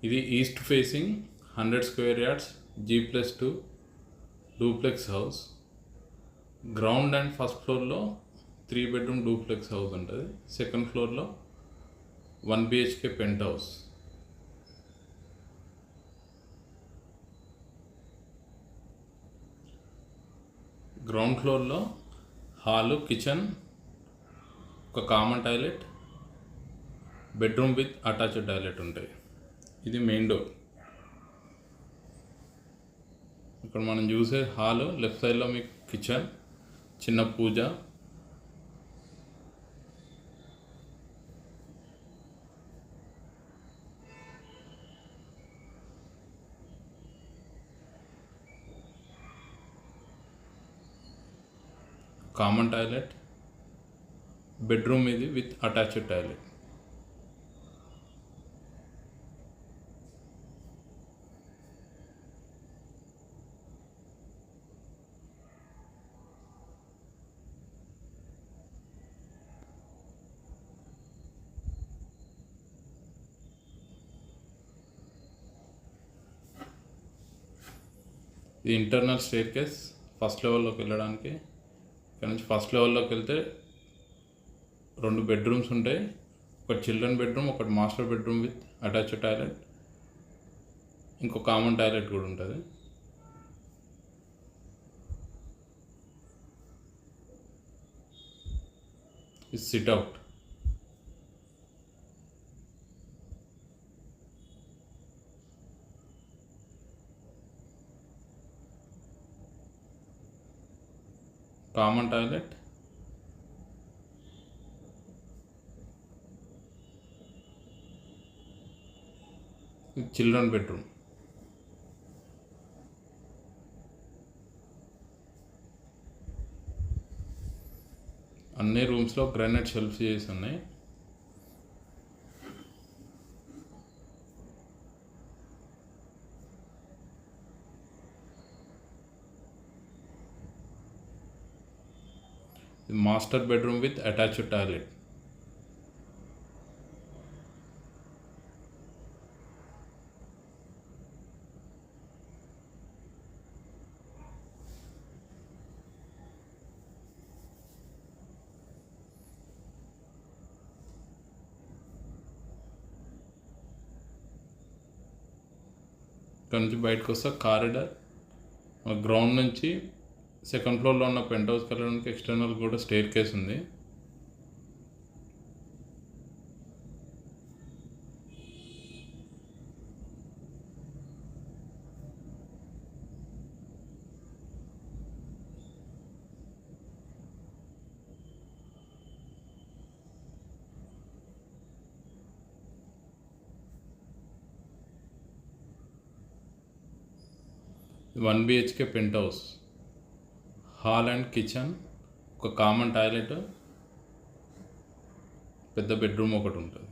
ఇది east facing 100 square yards G+2 duplex house. Ground and first ఫ్లోర్లో 3 bedroom duplex house ఉంటుంది. Second ఫ్లోర్లో 1 BHK pent house. Ground ఫ్లోర్లో hall, kitchen, ఒక common toilet, bedroom with attached toilet ఉంటాయి. ఇది main door. ఇక్కడ మనం చూసే హాలు, లెఫ్ట్ సైడ్లో మీకు కిచెన్, చిన్న పూజ, కామన్ టాయిలెట్, బెడ్రూమ్ ఇది విత్ అటాచ్డ్ టాయిలెట్. ఇది ఇంటర్నల్ స్టేర్ కేస్ ఫస్ట్ లెవెల్లోకి వెళ్ళడానికి. ఇక్కడ నుంచి ఫస్ట్ లెవెల్లోకి వెళ్తే 2 బెడ్రూమ్స్ ఉంటాయి. ఒకటి చిల్డ్రన్ బెడ్రూమ్, ఒకటి master bedroom with attached toilet, ఇంకో కామన్ టాయిలెట్ కూడా ఉంటుంది. ఇది SIT out. Common toilet, children bedroom. అన్ని రూమ్స్లో గ్రానైట్ షెల్ఫ్స్ చేసి ఉన్నాయి. Master bedroom with attached toilet. ఇక్కడ నుంచి బయటకు వస్తే కారిడార్. గ్రౌండ్ నుంచి సెకండ్ ఫ్లోర్లో ఉన్న పెంట్ హౌస్కి వెళ్ళడానికి ఎక్స్టర్నల్ కూడా స్టేర్ కేస్ ఉంది. One BHK penthouse, hall and kitchen, ఒక కామన్ టాయిలెట్, పెద్ద బెడ్రూమ్ ఒకటి ఉంటుంది.